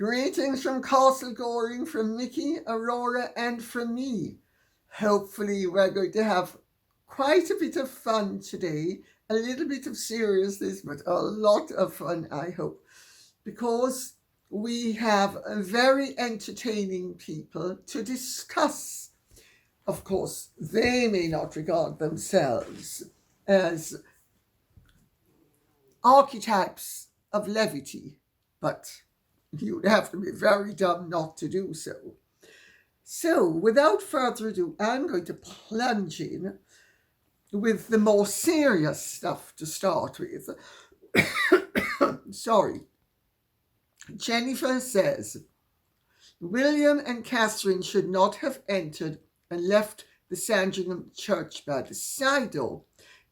Greetings from Castle Goring, from Mickey, Aurora, and from me. Hopefully we're going to have quite a bit of fun today, a little bit of seriousness, but a lot of fun, I hope, because we have very entertaining people to discuss. Of course, they may not regard themselves as archetypes of levity, but you'd have to be very dumb not to do so. So, without further ado, I'm going to plunge in with the more serious stuff to start with. Sorry. Jennifer says, William and Catherine should not have entered and left the Sandringham church by the side door.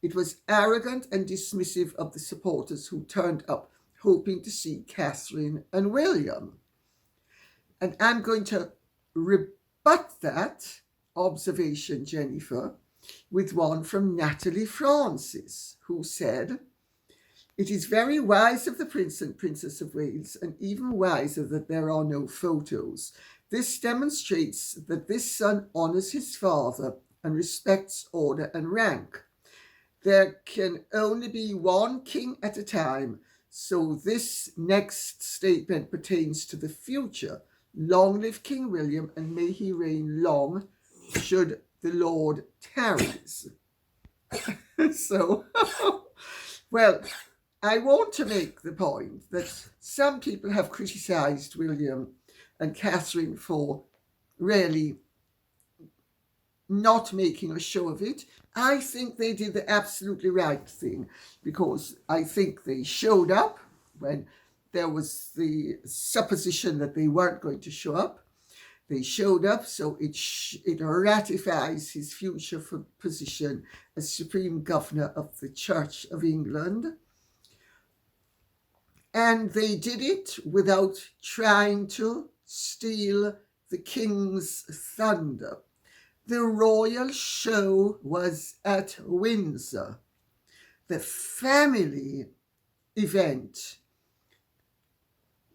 It was arrogant and dismissive of the supporters who turned up hoping to see Catherine and William. And I'm going to rebut that observation, Jennifer, with one from Natalie Francis, who said, it is very wise of the Prince and Princess of Wales, and even wiser that there are no photos. This demonstrates that this son honours his father and respects order and rank. There can only be one king at a time, so this next statement pertains to the future. Long live King William, and may he reign long, should the Lord tarries. So, well, I want to make the point that some people have criticised William and Catherine for really not making a show of it. I think they did the absolutely right thing, because I think they showed up when there was the supposition that they weren't going to show up. They showed up, so it ratifies his future position as Supreme Governor of the Church of England. And they did it without trying to steal the king's thunder. The royal show was at Windsor. The family event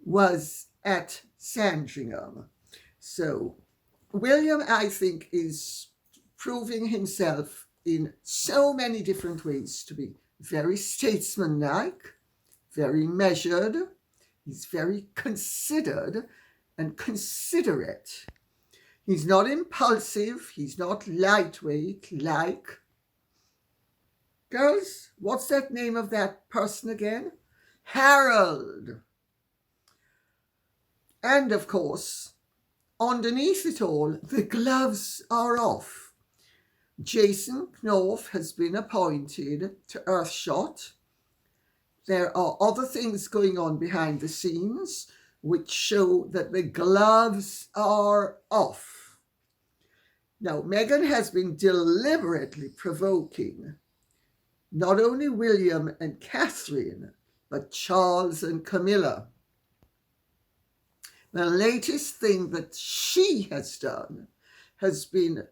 was at Sandringham. So William, I think, is proving himself in so many different ways to be very statesmanlike, very measured. He's very considered and considerate. He's not impulsive. He's not lightweight like... Girls, what's that name of that person again? Harold. And of course, underneath it all, the gloves are off. Jason Knorf has been appointed to Earthshot. There are other things going on behind the scenes which show that the gloves are off. Now, Meghan has been deliberately provoking not only William and Catherine, but Charles and Camilla. The latest thing that she has done has been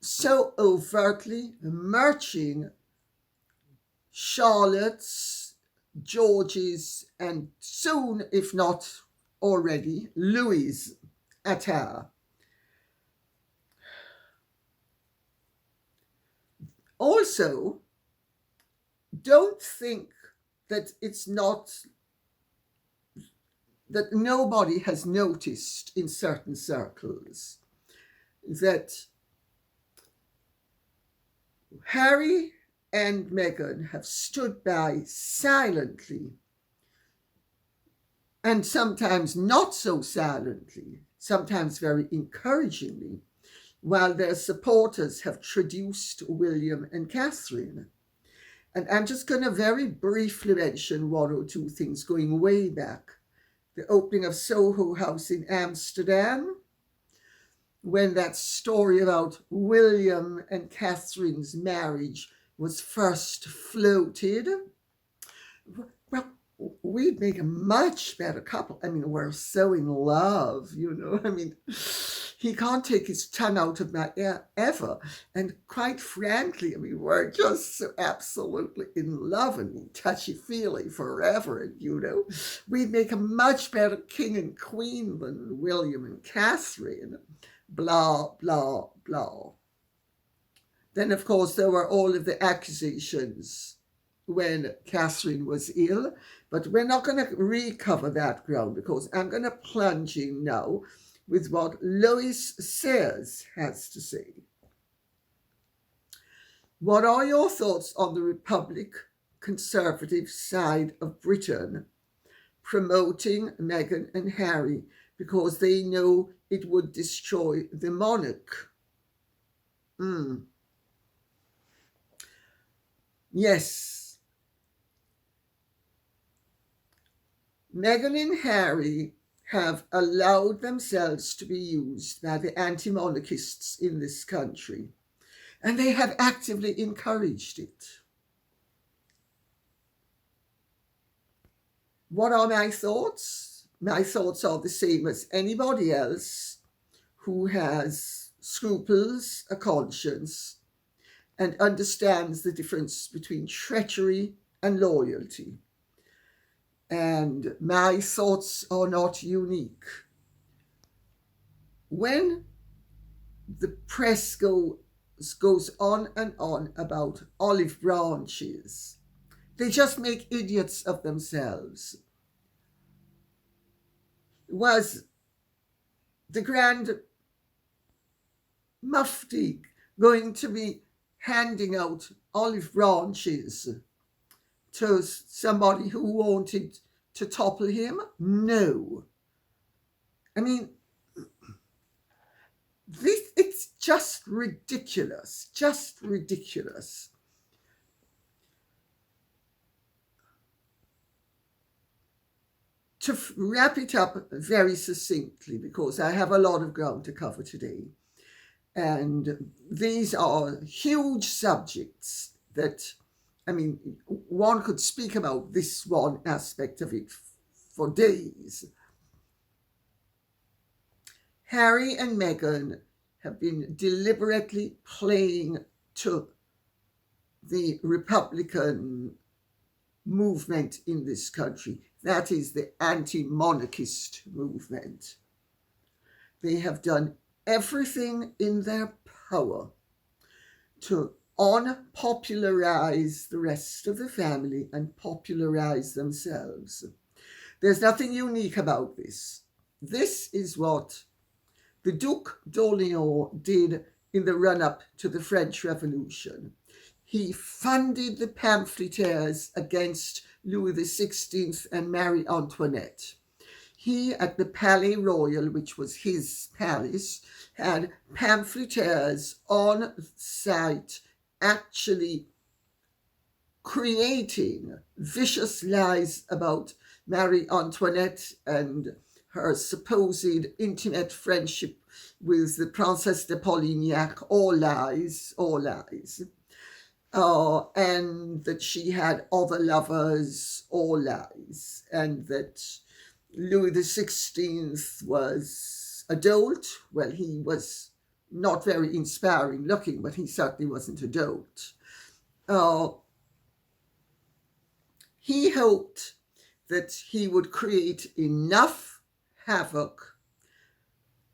so overtly merging Charlotte's, George's, and soon, if not already, Louis' attire. Also, don't think that it's not, that nobody has noticed in certain circles that Harry and Meghan have stood by silently, and sometimes not so silently, sometimes very encouragingly, while their supporters have traduced William and Catherine. And I'm just going to very briefly mention one or two things going way back. The opening of Soho House in Amsterdam, when that story about William and Catherine's marriage was first floated. Well, we'd make a much better couple. I mean, we're so in love, you know. I mean, He can't take his tongue out of my ear ever. And quite frankly, I mean, we're just so absolutely in love and touchy-feely forever. And, we'd make a much better king and queen than William and Catherine. Blah, blah, blah. Then, of course, there were all of the accusations when Catherine was ill. But we're not going to recover that ground because I'm going to plunge in now with what Lois Sayers has to say. What are your thoughts on the Republic conservative side of Britain promoting Meghan and Harry because they know it would destroy the monarch? Yes. Meghan and Harry have allowed themselves to be used by the anti-monarchists in this country, and they have actively encouraged it. What are my thoughts? My thoughts are the same as anybody else who has scruples, a conscience, and understands the difference between treachery and loyalty. And my thoughts are not unique. When the press goes on and on about olive branches, they just make idiots of themselves. Was the Grand Mufti going to be handing out olive branches to somebody who wanted to topple him? No. I mean, it's just ridiculous, just ridiculous. To wrap it up very succinctly, because I have a lot of ground to cover today, and these are huge subjects that, I mean, one could speak about this one aspect of it for days. Harry and Meghan have been deliberately playing to the Republican movement in this country. That is the anti-monarchist movement. They have done everything in their power to unpopularize the rest of the family and popularize themselves. There's nothing unique about this. This is what the Duc d'Orléans did in the run-up to the French Revolution. He funded the pamphleteers against Louis XVI and Marie Antoinette. He, at the Palais Royal, which was his palace, had pamphleteers on site actually creating vicious lies about Marie Antoinette and her supposed intimate friendship with the Princesse de Polignac. All lies, all lies. And that she had other lovers, all lies. And that Louis XVI was a dolt. Well, he was not very inspiring looking, but he certainly wasn't a dolt. He hoped that he would create enough havoc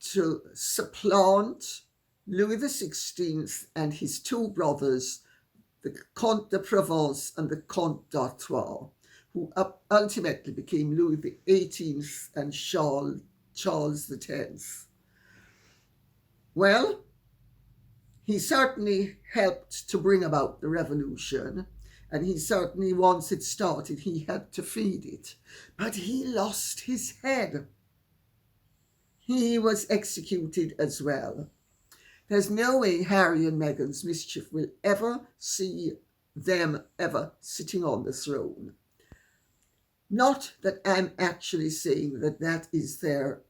to supplant Louis XVI and his two brothers, the Comte de Provence and the Comte d'Artois, who ultimately became Louis XVIII and Charles X. Well, he certainly helped to bring about the revolution, and he certainly, once it started, he had to feed it. But he lost his head. He was executed as well. There's no way Harry and Meghan's mischief will ever see them ever sitting on the throne. Not that I'm actually saying that that is their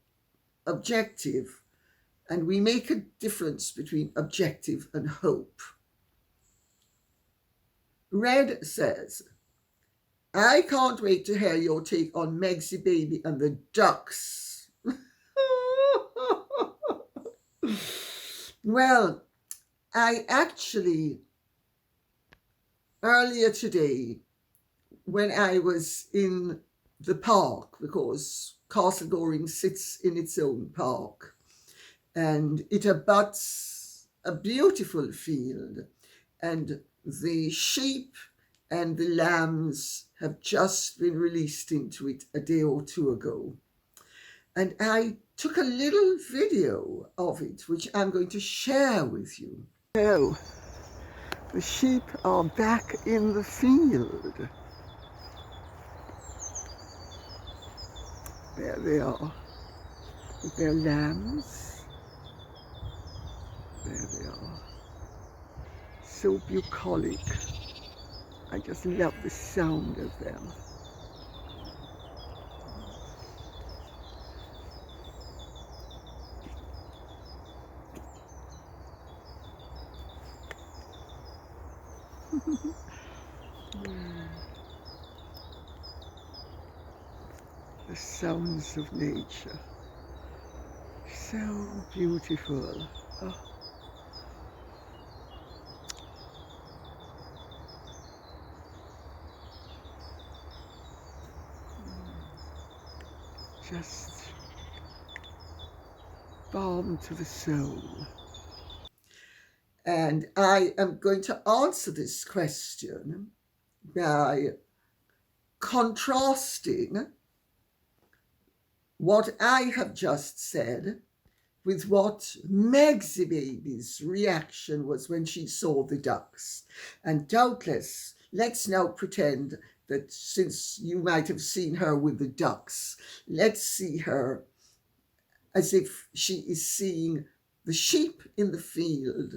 objective, and we make a difference between objective and hope. Red says, I can't wait to hear your take on Megsy Baby and the ducks. Well, I actually, earlier today, when I was in the park, because Castle Goring sits in its own park, and it abuts a beautiful field, and the sheep and the lambs have just been released into it a day or two ago. And I took a little video of it, which I'm going to share with you. So, the sheep are back in the field. There they are, with their lambs. There they are. So bucolic. I just love the sound of them. The sounds of nature. So beautiful. Oh. Just balm to the soul. And I am going to answer this question by contrasting what I have just said with what Meg's baby's reaction was when she saw the ducks. And doubtless, let's now pretend that since you might have seen her with the ducks, let's see her as if she is seeing the sheep in the field.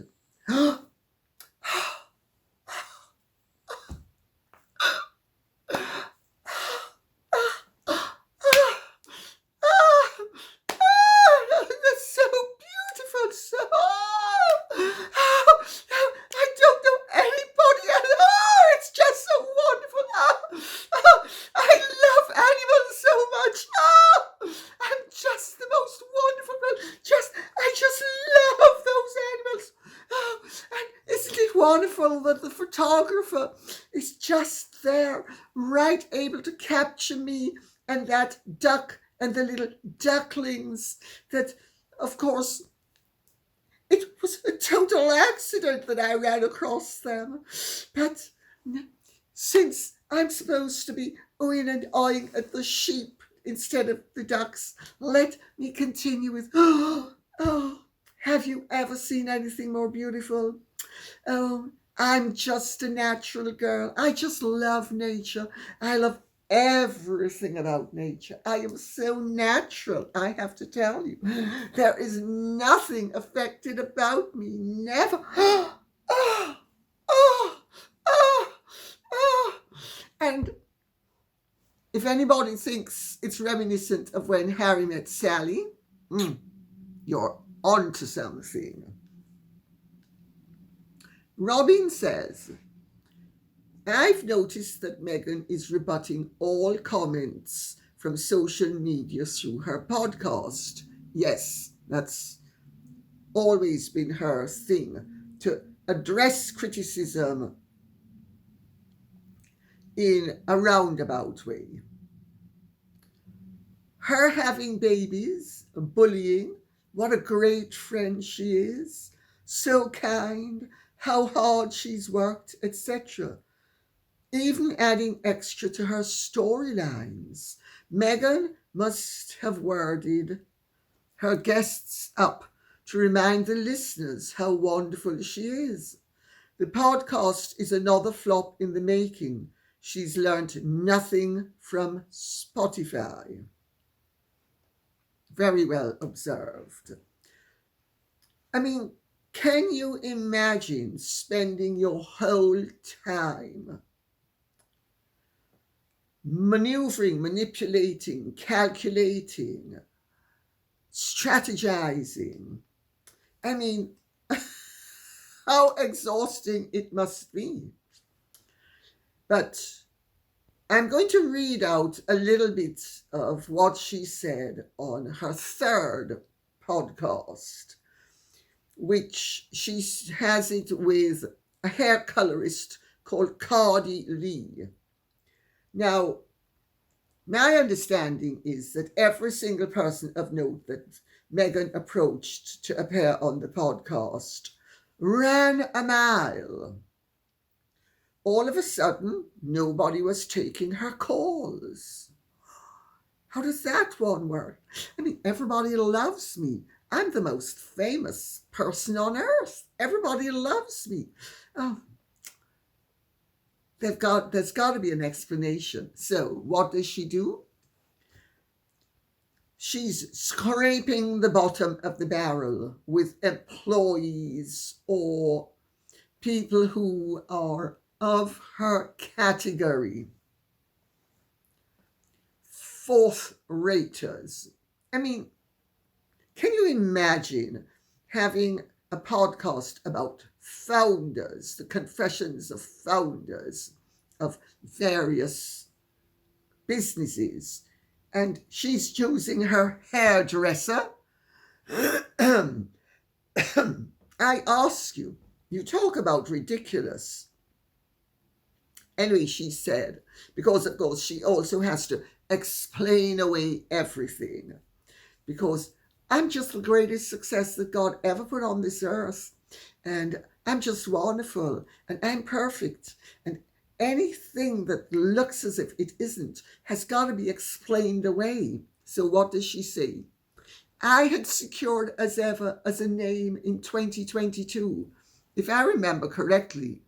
Wonderful that the photographer is just there, right, able to capture me and that duck and the little ducklings. That, of course, it was a total accident that I ran across them. But since I'm supposed to be oohing and eyeing at the sheep instead of the ducks, let me continue with, have you ever seen anything more beautiful? Oh, I'm just a natural girl. I just love nature. I love everything about nature. I am so natural, I have to tell you. There is nothing affected about me. Never. And if anybody thinks it's reminiscent of when Harry met Sally, you're onto something. Robin says, I've noticed that Meghan is rebutting all comments from social media through her podcast. Yes, that's always been her thing, to address criticism in a roundabout way. Her having babies, bullying, what a great friend she is, so kind, how hard she's worked, etc. Even adding extra to her storylines. Meghan must have worded her guests up to remind the listeners how wonderful she is. The podcast is another flop in the making. She's learnt nothing from Spotify. Very well observed. I mean, can you imagine spending your whole time maneuvering, manipulating, calculating, strategizing? I mean, how exhausting it must be. But I'm going to read out a little bit of what she said on her third podcast, which she has it with a hair colorist called Cardi Lee. Now, my understanding is that every single person of note that Meghan approached to appear on the podcast ran a mile. All of a sudden, nobody was taking her calls. How does that one work? I mean, everybody loves me. I'm the most famous person on earth. Everybody loves me. Oh, there's got to be an explanation. So what does she do? She's scraping the bottom of the barrel with employees or people who are of her category. Fourth raters. I mean, can you imagine having a podcast about founders, the confessions of founders of various businesses, and she's choosing her hairdresser? I ask you, you talk about ridiculous. Anyway, she said, because of course she also has to explain away everything, because I'm just the greatest success that God ever put on this earth, and I'm just wonderful, and I'm perfect, and anything that looks as if it isn't has got to be explained away. So what does she say? I had secured as ever as a name in 2022. If I remember correctly,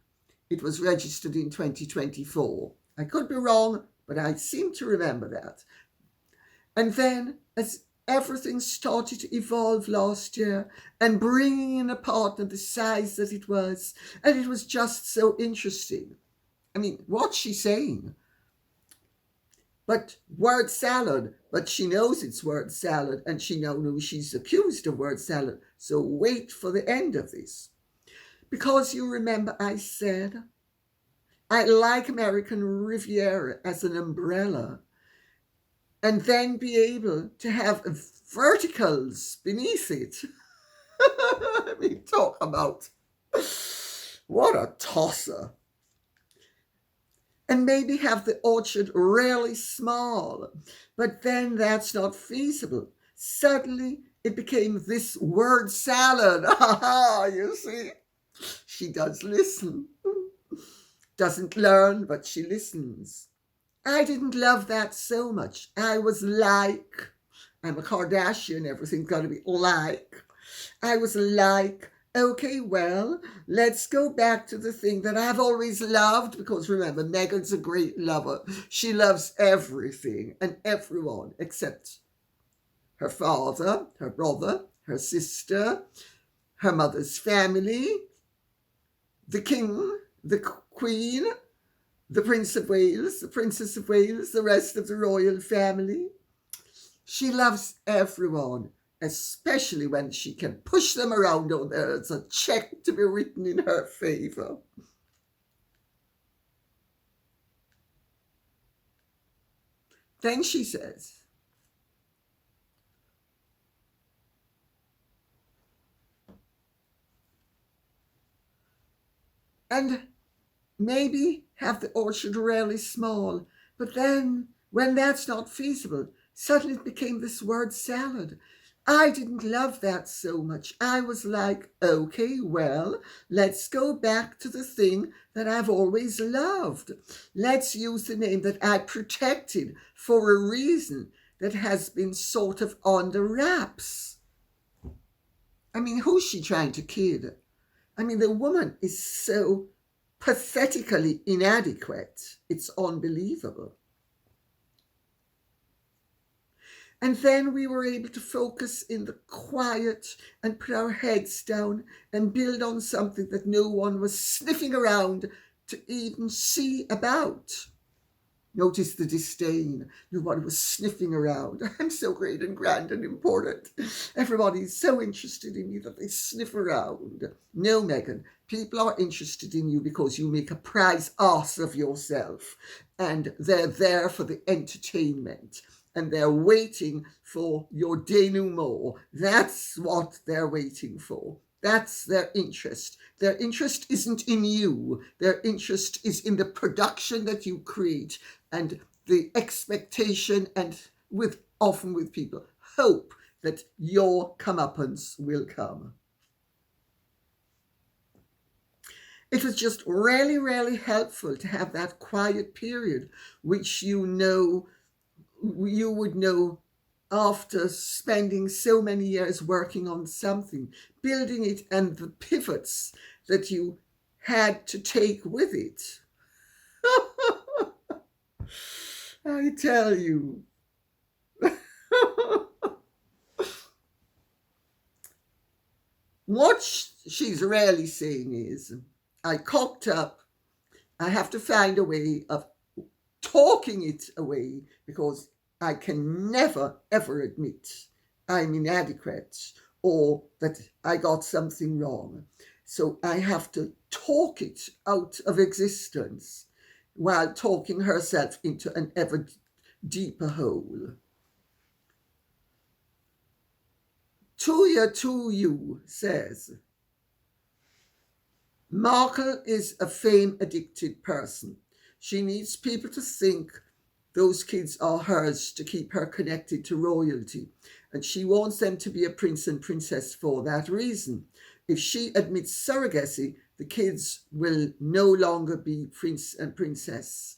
it was registered in 2024. I could be wrong, but I seem to remember that. And then, as everything started to evolve last year, and bringing in a partner the size that it was, and it was just so interesting. I mean, what's she saying? But word salad, but she knows it's word salad, and she now knows she's accused of word salad. So wait for the end of this. Because you remember I said, I like American Riviera as an umbrella, and then be able to have verticals beneath it. I mean, talk about what a tosser. And maybe have the orchard really small, but then that's not feasible. Suddenly it became this word salad. You see, she does listen. Doesn't learn, but she listens. I didn't love that so much. I was like, I'm a Kardashian, everything's got to be like. I was like, okay, well, let's go back to the thing that I've always loved, because remember, Meghan's a great lover. She loves everything and everyone except her father, her brother, her sister, her mother's family, the king, the queen, the Prince of Wales, the Princess of Wales, the rest of the royal family. She loves everyone, especially when she can push them around or there's a check to be written in her favour. Then she says, and maybe have the orchard really small, but then when that's not feasible, suddenly it became this word salad. I didn't love that so much. I was like, okay, well, let's go back to the thing that I've always loved. Let's use the name that I protected for a reason that has been sort of on the wraps. I mean, who's she trying to kid? I mean, the woman is so pathetically inadequate. It's unbelievable. And then we were able to focus in the quiet and put our heads down and build on something that no one was sniffing around to even see about. Notice the disdain. Nobody was sniffing around. I'm so great and grand and important. Everybody's so interested in you that they sniff around. No, Meghan, people are interested in you because you make a prize ass of yourself. And they're there for the entertainment. And they're waiting for your denouement. That's what they're waiting for. That's their interest. Their interest isn't in you. Their interest is in the production that you create and the expectation and often with people, hope that your comeuppance will come. It was just really, really helpful to have that quiet period, which you would know after spending so many years working on something, building it, and the pivots that you had to take with it. I tell you. What she's really saying is, I cocked up. I have to find a way of talking it away because I can never, ever admit I'm inadequate or that I got something wrong. So I have to talk it out of existence while talking herself into an ever deeper hole. To you says, Markle is a fame-addicted person. She needs people to think those kids are hers to keep her connected to royalty, and she wants them to be a prince and princess for that reason. If she admits surrogacy, the kids will no longer be prince and princess.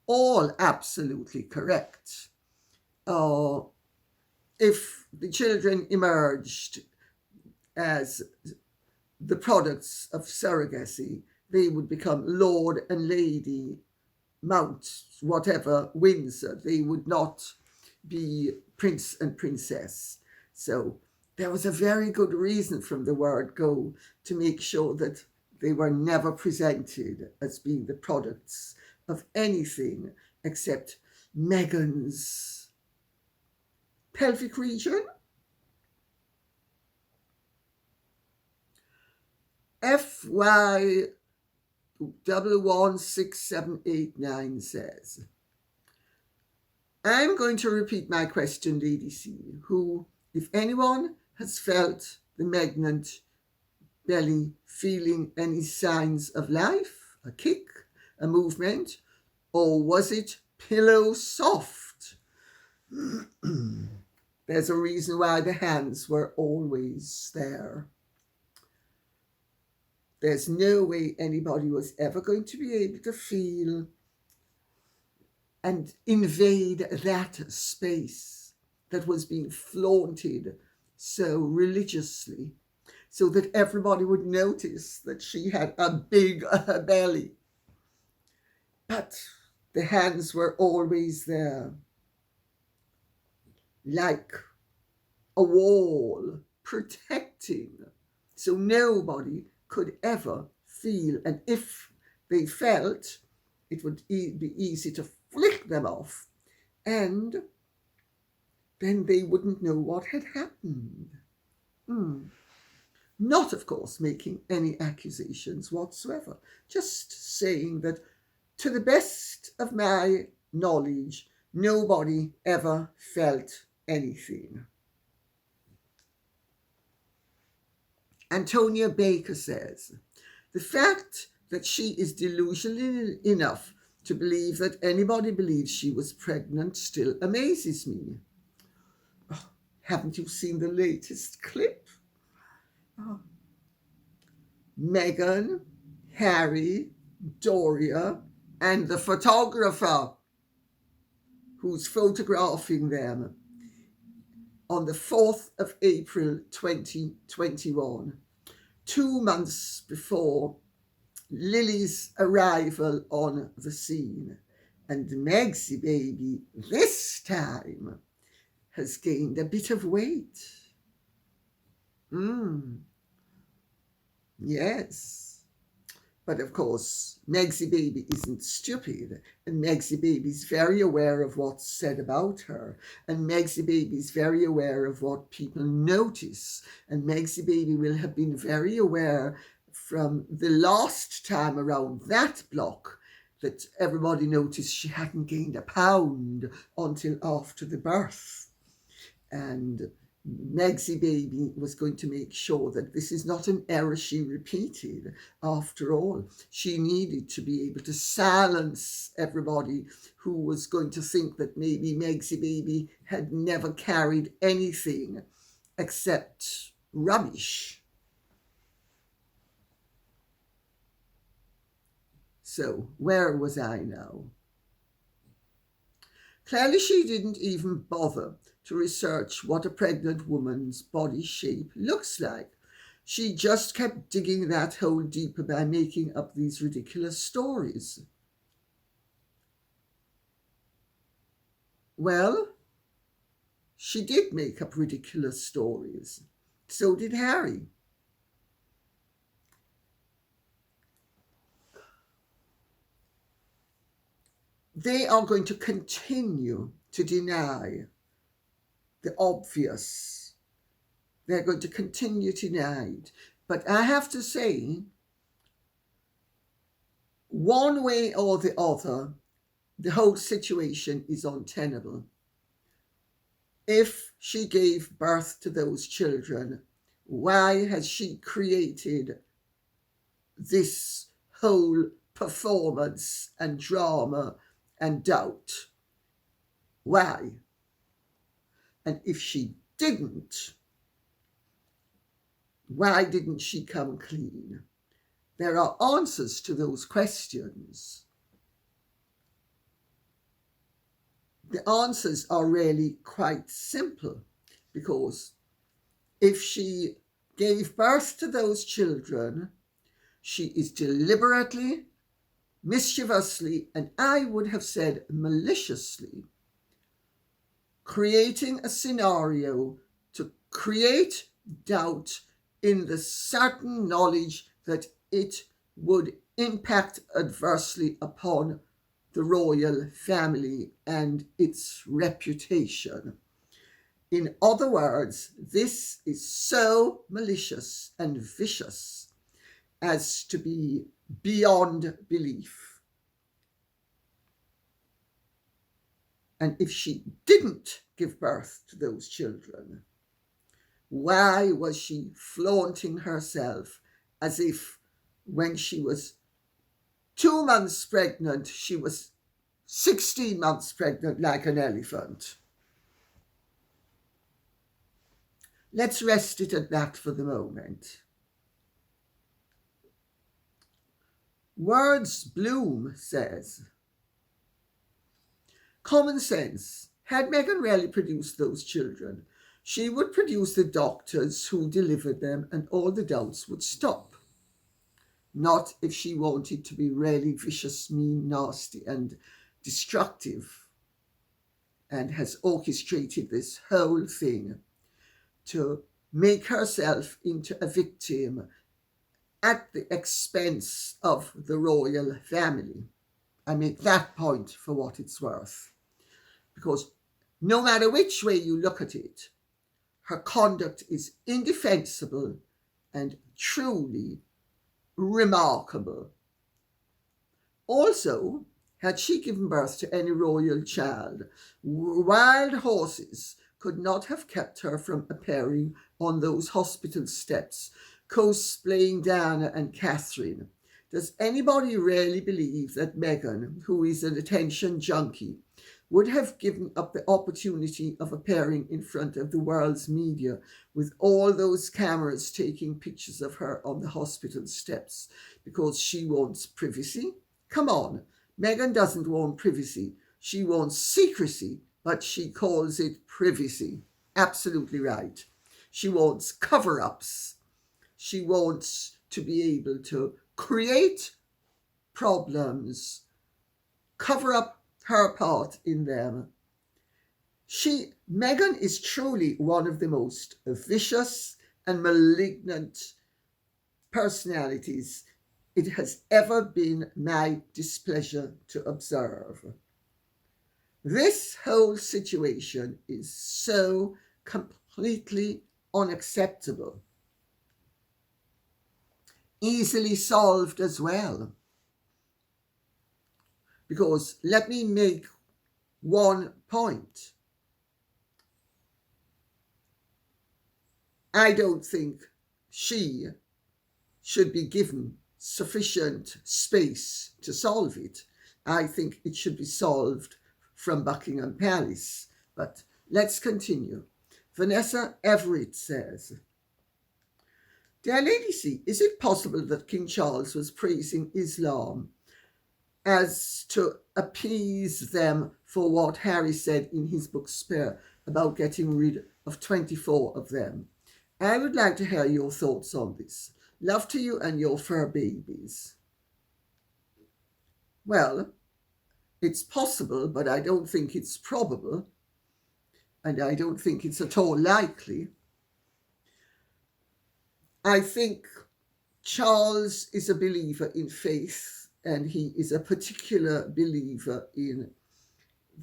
All absolutely correct. If the children emerged as the products of surrogacy, they would become Lord and Lady Mount, whatever, Windsor. They would not be prince and princess. So there was a very good reason from the word go to make sure that they were never presented as being the products of anything except Meghan's pelvic region. FY 116789 says, I'm going to repeat my question, Lady C, who, if anyone has felt the Meghan belly feeling any signs of life, a kick, a movement, or was it pillow soft? There's a reason why the hands were always there. There's no way anybody was ever going to be able to feel and invade that space that was being flaunted so religiously, so that everybody would notice that she had a big belly. But the hands were always there, like a wall protecting, so nobody could ever feel, and if they felt, it would be easy to flick them off, and then they wouldn't know what had happened. Not, of course, making any accusations whatsoever, just saying that to the best of my knowledge, nobody ever felt anything. Antonia Baker says, the fact that she is delusional enough to believe that anybody believes she was pregnant still amazes me. Oh, haven't you seen the latest clip? Oh. Meghan, Harry, Doria, and the photographer who's photographing them on the 4th of April 2021, 2 months before Lily's arrival on the scene. And Megsy baby this time has gained a bit of weight. Yes. But of course, Megsy baby isn't stupid, and Megsy baby's very aware of what's said about her, and Megsy baby's very aware of what people notice, and Megsy baby will have been very aware from the last time around that block that everybody noticed she hadn't gained a pound until after the birth. And Megsy Baby was going to make sure that this is not an error she repeated. After all, she needed to be able to silence everybody who was going to think that maybe Megsy Baby had never carried anything except rubbish. So, where was I now? Clearly, she didn't even bother to research what a pregnant woman's body shape looks like. She just kept digging that hole deeper by making up these ridiculous stories. Well, she did make up ridiculous stories. So did Harry. They are going to continue to deny the obvious. They're going to continue to deny it. But I have to say, one way or the other, the whole situation is untenable. If she gave birth to those children, why has she created this whole performance and drama and doubt? Why? And if she didn't, why didn't she come clean? There are answers to those questions. The answers are really quite simple, because if she gave birth to those children, she is deliberately, mischievously, and I would have said maliciously, creating a scenario to create doubt in the certain knowledge that it would impact adversely upon the royal family and its reputation. In other words, this is so malicious and vicious as to be beyond belief. And if she didn't give birth to those children, why was she flaunting herself as if when she was 2 months pregnant, she was 16 months pregnant like an elephant? Let's rest it at that for the moment. Words Bloom says, common sense. Had Meghan really produced those children, she would produce the doctors who delivered them and all the doubts would stop. Not if she wanted to be really vicious, mean, nasty and destructive, and has orchestrated this whole thing to make herself into a victim at the expense of the royal family. I make that point for what it's worth. Because no matter which way you look at it, her conduct is indefensible and truly remarkable. Also, had she given birth to any royal child, wild horses could not have kept her from appearing on those hospital steps, cosplaying Diana and Catherine. Does anybody really believe that Meghan, who is an attention junkie, would have given up the opportunity of appearing in front of the world's media with all those cameras taking pictures of her on the hospital steps because she wants privacy? Come on, Meghan doesn't want privacy. She wants secrecy, but she calls it privacy. Absolutely right. She wants cover-ups. She wants to be able to create problems, cover up her part in them. Meghan is truly one of the most vicious and malignant personalities it has ever been my displeasure to observe. This whole situation is so completely unacceptable. Easily solved as well. Because let me make one point. I don't think she should be given sufficient space to solve it. I think it should be solved from Buckingham Palace. But let's continue. Vanessa Everett says, Dear Lady C, is it possible that King Charles was praising Islam as to appease them for what Harry said in his book Spare about getting rid of 24 of them? I would like to hear your thoughts on this. Love to you and your fur babies. Well, it's possible, but I don't think it's probable, and I don't think it's at all likely. I think Charles is a believer in faith, and he is a particular believer in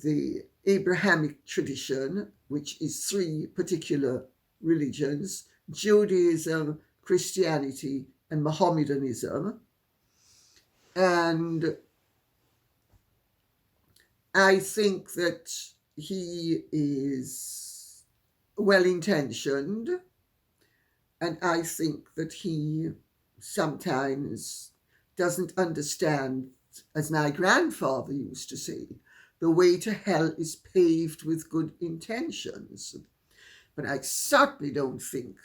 the Abrahamic tradition, which is 3 particular religions: Judaism, Christianity, and Mohammedanism. And I think that he is well-intentioned, and I think that he sometimes doesn't understand, as my grandfather used to say, the way to hell is paved with good intentions. But I certainly don't think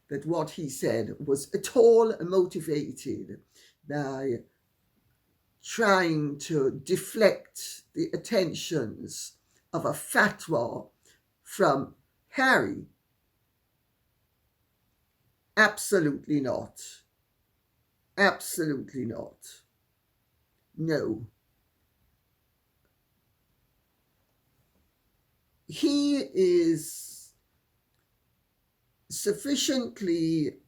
that what he said was at all motivated by trying to deflect the attentions of a fatwa from Harry. Absolutely not. Absolutely not. No. He is sufficiently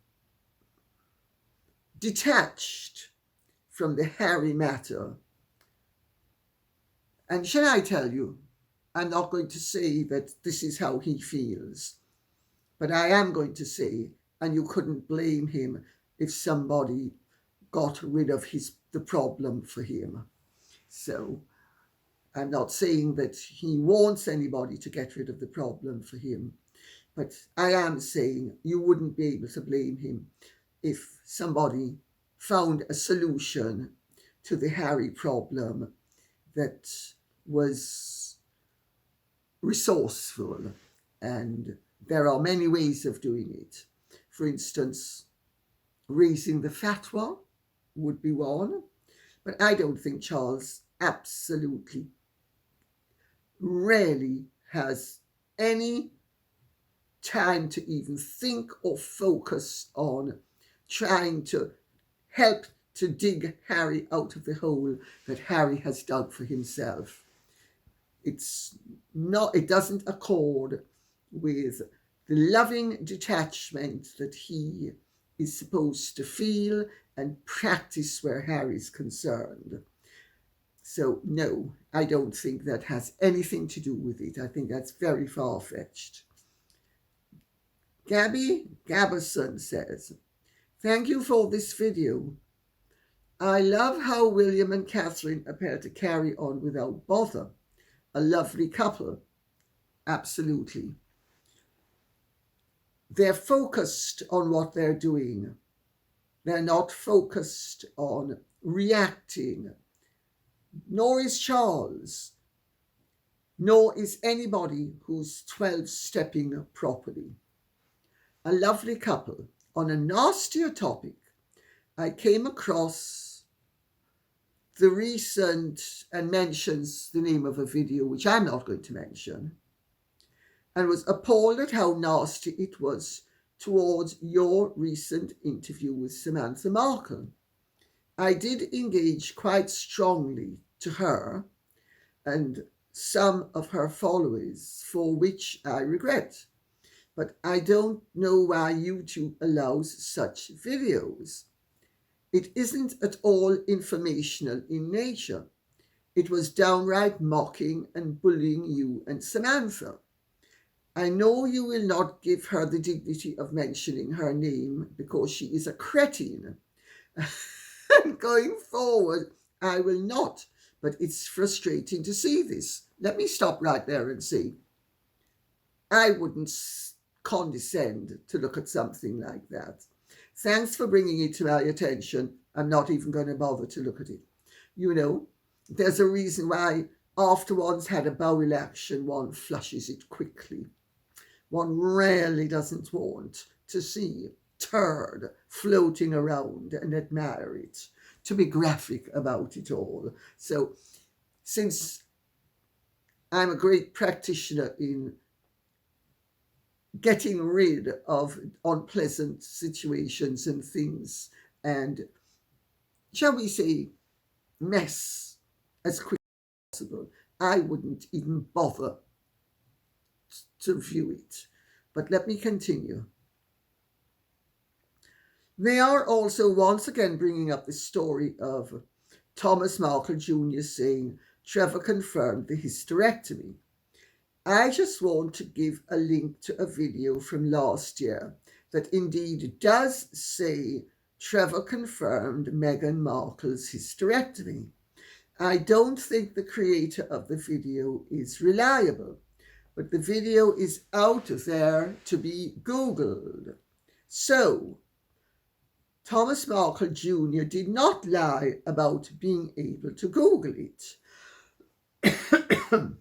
detached from the Harry matter. And shall I tell you, I'm not going to say that this is how he feels, but I am going to say, and you couldn't blame him if somebody got rid of the problem for him. So I'm not saying that he wants anybody to get rid of the problem for him, but I am saying you wouldn't be able to blame him if somebody found a solution to the Harry problem that was resourceful. And there are many ways of doing it. For instance, raising the fatwa would be one, but I don't think Charles absolutely rarely has any time to even think or focus on trying to help to dig Harry out of the hole that Harry has dug for himself. It doesn't accord with the loving detachment that he is supposed to feel and practice where Harry's concerned. So no, I don't think that has anything to do with it. I think that's very far-fetched. Gabby Gabberson says, thank you for this video. I love how William and Catherine appear to carry on without bother. A lovely couple. Absolutely. They're focused on what they're doing. They're not focused on reacting. Nor is Charles. Nor is anybody who's 12-stepping properly. A lovely couple. On a nastier topic, I came across the recent, and mentions the name of a video, which I'm not going to mention, and was appalled at how nasty it was towards your recent interview with Samantha Markle. I did engage quite strongly to her and some of her followers, for which I regret. But I don't know why YouTube allows such videos. It isn't at all informational in nature. It was downright mocking and bullying you and Samantha. I know you will not give her the dignity of mentioning her name because she is a cretin. And going forward, I will not. But it's frustrating to see this. Let me stop right there and say, I wouldn't condescend to look at something like that. Thanks for bringing it to my attention. I'm not even going to bother to look at it. You know, there's a reason why after one's had a bowel action, one flushes it quickly. One rarely doesn't want to see turd floating around and admire it, to be graphic about it all. So, since I'm a great practitioner in getting rid of unpleasant situations and things, and shall we say, mess as quick as possible, I wouldn't even bother to view it. But let me continue. They are also once again bringing up the story of Thomas Markle Jr. saying Trevor confirmed the hysterectomy. I just want to give a link to a video from last year that indeed does say Trevor confirmed Meghan Markle's hysterectomy. I don't think the creator of the video is reliable, but the video is out there to be Googled. So, Thomas Markle Jr. did not lie about being able to Google it.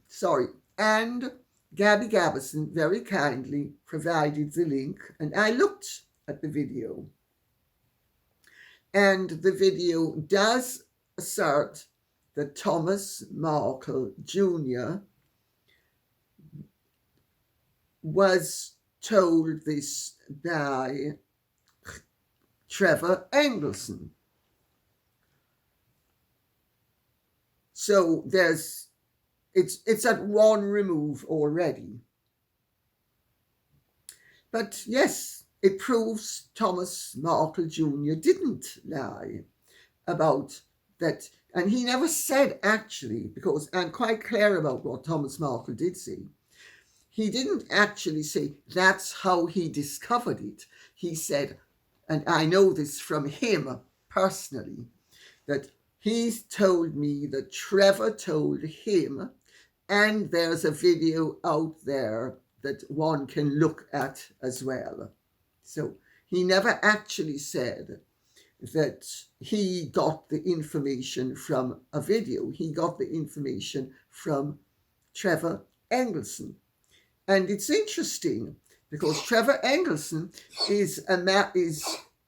Sorry. And Gabby Gabberson very kindly provided the link, and I looked at the video. And the video does assert that Thomas Markle Jr. was told this by Trevor Engelson. So it's at one remove already. But yes, it proves Thomas Markle Jr. didn't lie about that. And he never said actually, because I'm quite clear about what Thomas Markle did say. He didn't actually say that's how he discovered it. He said, and I know this from him personally, that he's told me that Trevor told him, and there's a video out there that one can look at as well. So he never actually said that he got the information from a video. He got the information from Trevor Engelson. And it's interesting because Trevor Engelson is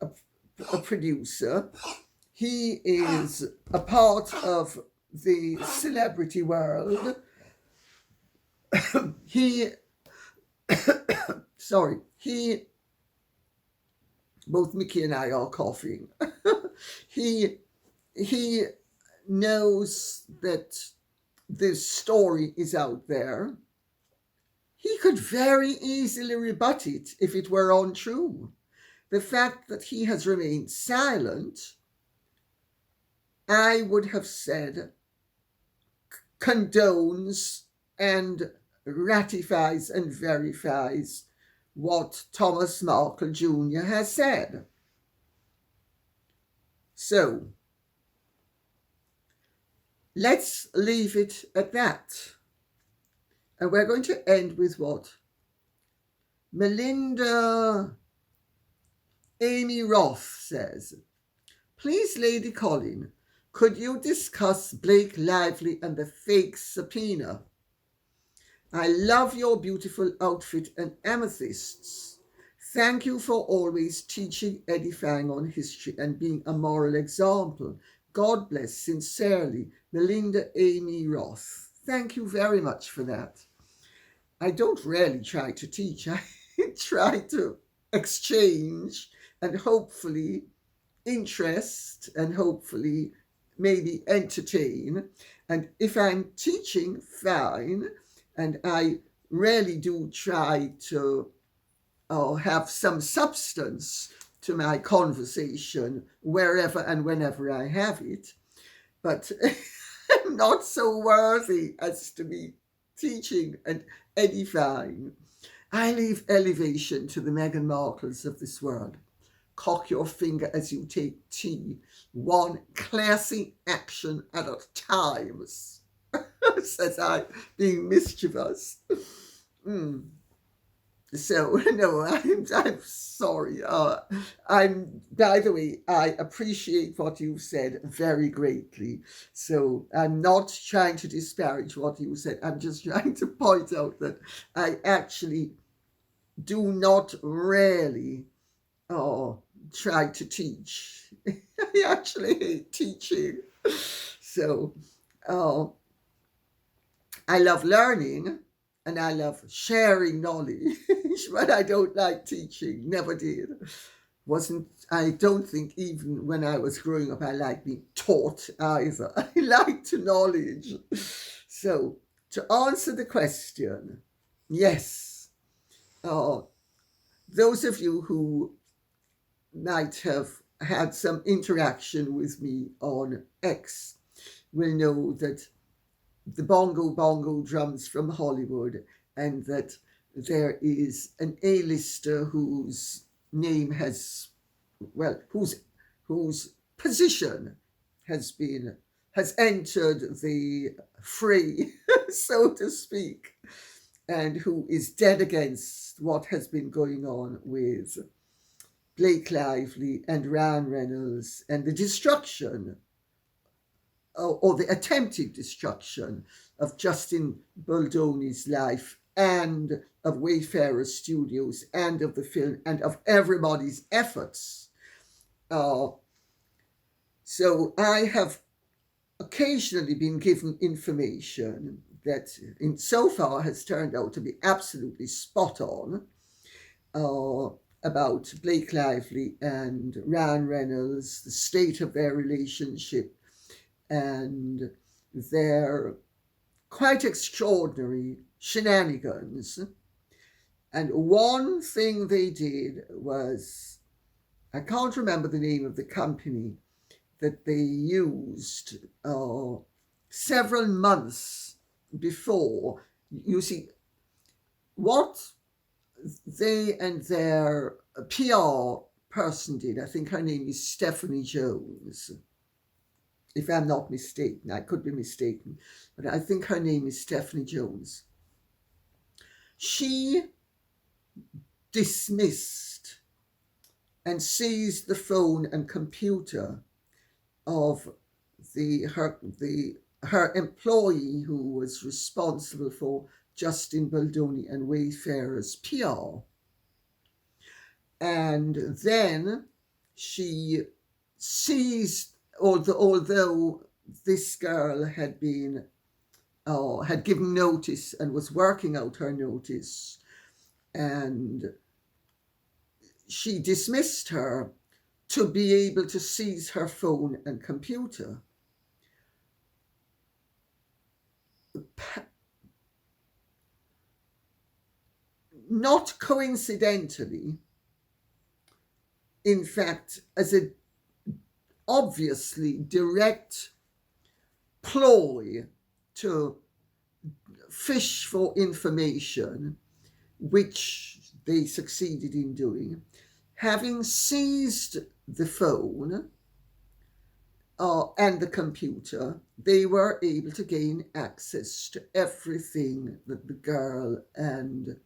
a producer. He is a part of the celebrity world. Both Mickey and I are coughing. he knows that this story is out there. He could very easily rebut it if it were untrue. The fact that he has remained silent, I would have said, condones and ratifies and verifies what Thomas Markle Jr. has said. So, let's leave it at that. And we're going to end with what Melinda Amy Roth says. Please, Lady Colin, could you discuss Blake Lively and the fake subpoena? I love your beautiful outfit and amethysts. Thank you for always teaching, edifying on history and being a moral example. God bless, sincerely, Melinda Amy Roth. Thank you very much for that. I don't really try to teach. I try to exchange and hopefully interest and hopefully maybe entertain. And if I'm teaching, fine. And I really do try to have some substance to my conversation wherever and whenever I have it. But I'm not so worthy as to be teaching and edifying. I leave elevation to the Meghan Markles of this world. Cock your finger as you take tea, one classy action at a time, says I, being mischievous. So no, I'm sorry. By the way, I appreciate what you said very greatly. So I'm not trying to disparage what you said. I'm just trying to point out that I actually do not really try to teach. I actually hate teaching. So uh, I love learning and I love sharing knowledge, but I don't like teaching. Never did. Wasn't I don't think even when I was growing up I liked being taught either. I liked knowledge. So to answer the question, yes. Uh, those of you who might have had some interaction with me on X will know that the bongo bongo drums from Hollywood, and that there is an A-lister whose name has, well, whose position has been has entered the fray, so to speak, and who is dead against what has been going on with Blake Lively and Ryan Reynolds and the destruction or the attempted destruction of Justin Baldoni's life and of Wayfarer Studios and of the film and of everybody's efforts. Uh, so I have occasionally been given information that in so far has turned out to be absolutely spot on about Blake Lively and Ryan Reynolds, the state of their relationship, and their quite extraordinary shenanigans. And one thing they did was, I can't remember the name of the company that they used several months before. You see, what they and their PR person did, I think her name is Stephanie Jones, if I'm not mistaken. I could be mistaken, but I think her name is Stephanie Jones. She dismissed and seized the phone and computer of her employee who was responsible for Justin Baldoni and Wayfarer's PR. And then she seized, although this girl had been had given notice and was working out her notice, and she dismissed her to be able to seize her phone and computer. Not coincidentally, in fact, as a obviously direct ploy to fish for information, which they succeeded in doing, having seized the phone and the computer, they were able to gain access to everything that the girl and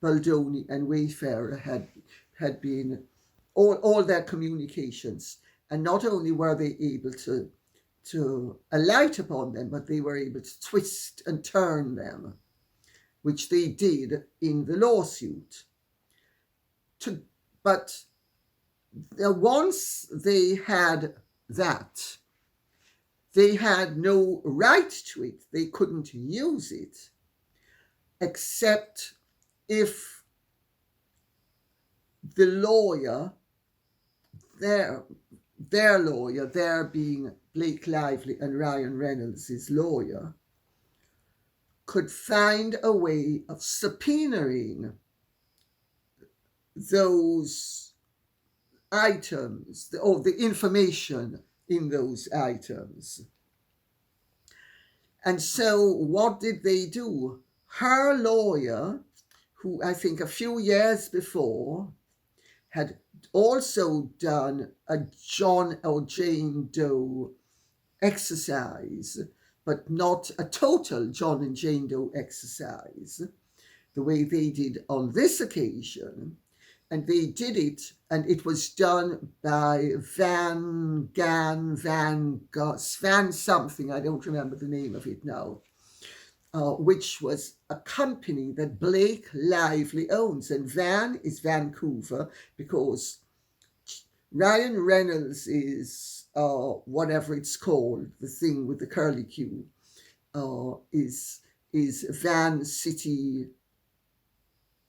Baldoni and Wayfarer had been, all their communications. And not only were they able to alight upon them, but they were able to twist and turn them, which they did in the lawsuit. But once they had that, they had no right to it. They couldn't use it, except if the lawyer, their lawyer, their being Blake Lively and Ryan Reynolds' lawyer, could find a way of subpoenaing those items, or the information in those items. And so what did they do? Her lawyer, who I think a few years before had also done a John or Jane Doe exercise, but not a total John and Jane Doe exercise, the way they did on this occasion. And they did it, and it was done by Van something, I don't remember the name of it now, which was a company that Blake Lively owns. And Van is Vancouver, because Ryan Reynolds is whatever it's called, the thing with the curly Q, is Van City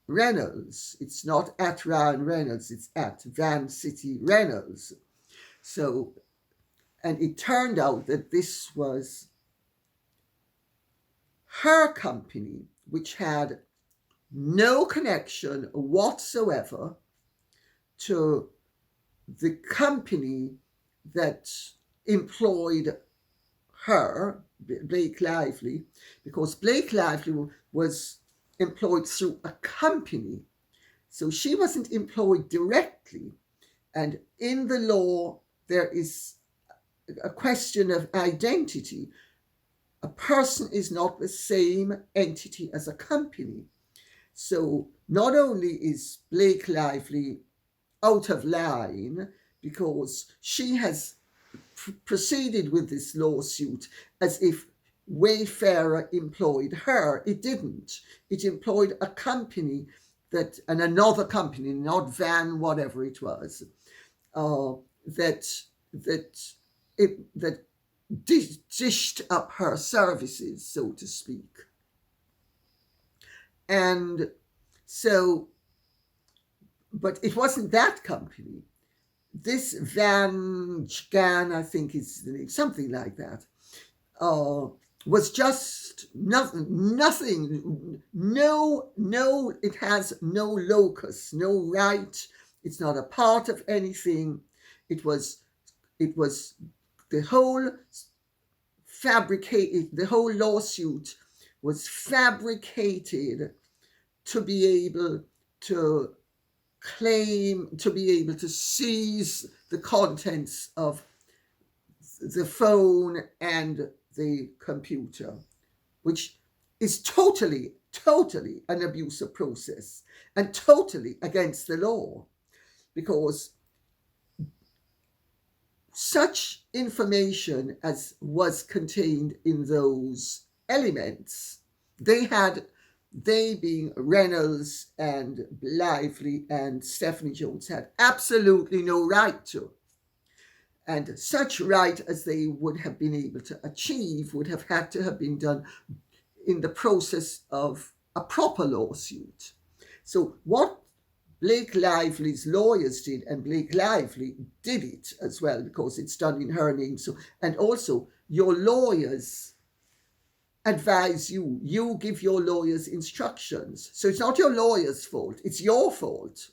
Reynolds. It's not at Ryan Reynolds, it's at Van City Reynolds. So, and it turned out that this was her company, which had no connection whatsoever to the company that employed her, Blake Lively, because Blake Lively was employed through a company. So she wasn't employed directly. And in the law, there is a question of identity. A person is not the same entity as a company. So not only is Blake Lively out of line, because she has proceeded with this lawsuit as if Wayfarer employed her. It didn't. It employed a company that, and another company, not Van, whatever it was, that dished up her services, so to speak. And so, but it wasn't that company. This Van Gan, I think is the name, something like that, was just nothing, no, it has no locus, no right, it's not a part of anything. It was the whole lawsuit was fabricated to be able to claim, to be able to seize the contents of the phone and the computer, which is totally an abusive process and totally against the law, because such information as was contained in those elements, they being Reynolds and Lively and Stephanie Jones, had absolutely no right to. And such right as they would have been able to achieve would have had to have been done in the process of a proper lawsuit. So what Blake Lively's lawyers did, and Blake Lively did it as well because it's done in her name. So, and also your lawyers advise you, you give your lawyers instructions. So it's not your lawyer's fault, it's your fault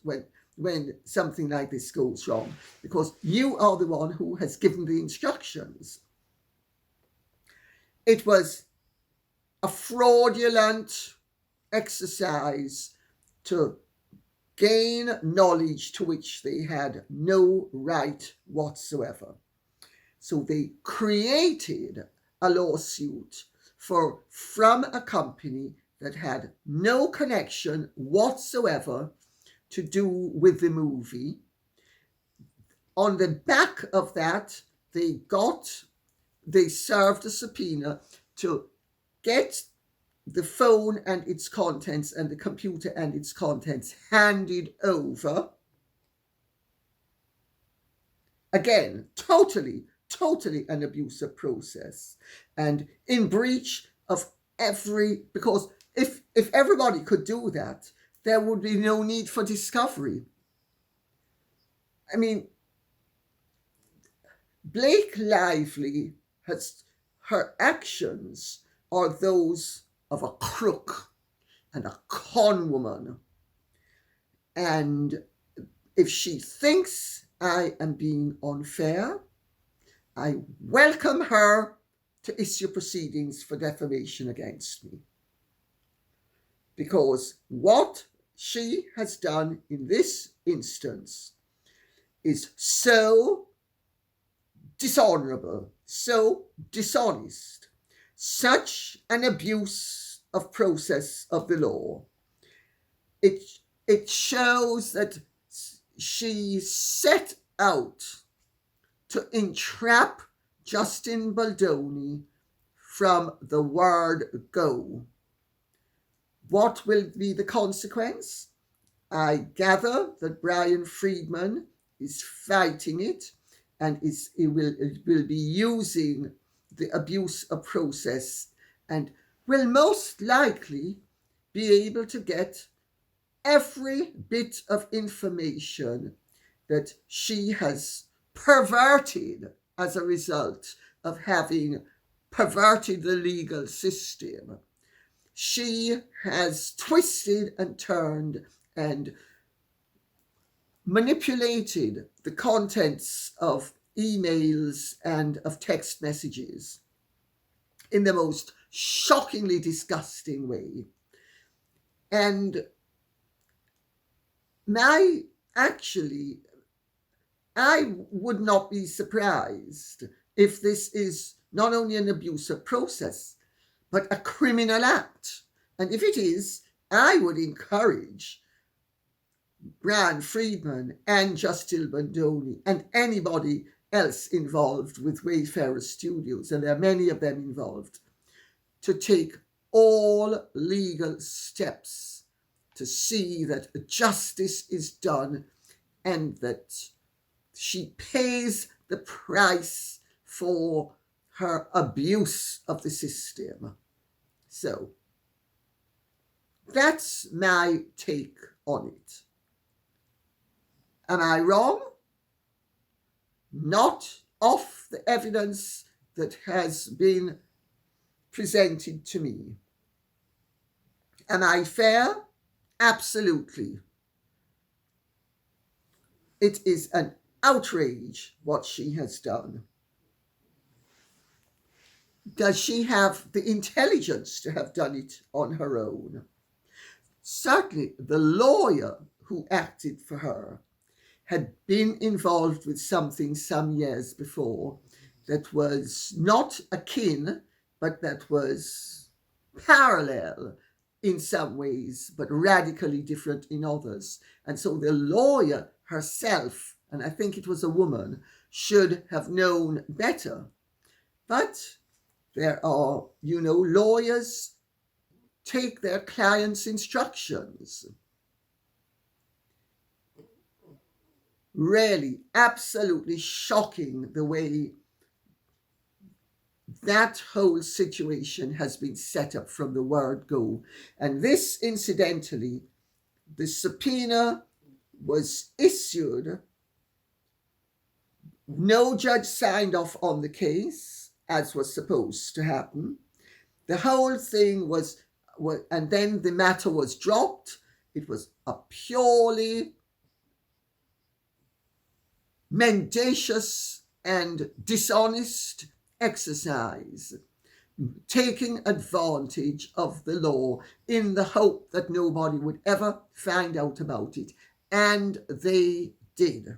when something like this goes wrong, because you are the one who has given the instructions. It was a fraudulent exercise to gain knowledge to which they had no right whatsoever. So they created a lawsuit from a company that had no connection whatsoever to do with the movie. On the back of that, they served a subpoena to get the phone and its contents and the computer and its contents handed over. Again, totally an abusive process, and in breach of because if everybody could do that, there would be no need for discovery. I mean, Blake Lively her actions are those of a crook and a con woman. And if she thinks I am being unfair, I welcome her to issue proceedings for defamation against me. Because what she has done in this instance is so dishonorable, so dishonest, such an abuse of process of the law, it it shows that she set out to entrap Justin Baldoni from the word go. What will be the consequence? I gather that Brian Friedman is fighting it, and it will be using the abuse of process, and will most likely be able to get every bit of information that she has perverted as a result of having perverted the legal system. She has twisted and turned and manipulated the contents of emails and of text messages in the most shockingly disgusting way. And I would not be surprised if this is not only an abuse of process, but a criminal act. And if it is, I would encourage Brian Friedman and Justin Baldoni and anybody else involved with Wayfarer Studios, and there are many of them involved, to take all legal steps to see that justice is done and that she pays the price for her abuse of the system. So that's my take on it. Am I wrong? Not off the evidence that has been presented to me. Am I fair? Absolutely. It is an outrage what she has done. Does she have the intelligence to have done it on her own? Certainly, the lawyer who acted for her had been involved with something some years before that was not akin, but that was parallel in some ways, but radically different in others. And so the lawyer herself, and I think it was a woman, should have known better. But there are, lawyers take their clients' instructions. Really, absolutely shocking the way that whole situation has been set up from the word go. And this, incidentally, the subpoena was issued. No judge signed off on the case, as was supposed to happen. The whole thing was, and then the matter was dropped. It was a purely mendacious and dishonest exercise, taking advantage of the law in the hope that nobody would ever find out about it. And they did.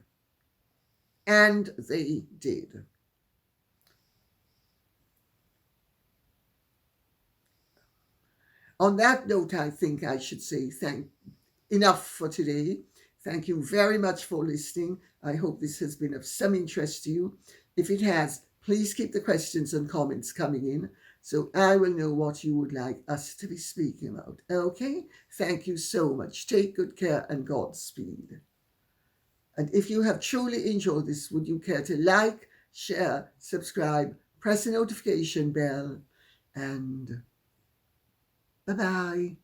And they did. On that note, I think I should say enough for today. Thank you very much for listening. I hope this has been of some interest to you. If it has, please keep the questions and comments coming in so I will know what you would like us to be speaking about. Okay? Thank you so much. Take good care and Godspeed. And if you have truly enjoyed this, would you care to like, share, subscribe, press the notification bell, and bye-bye.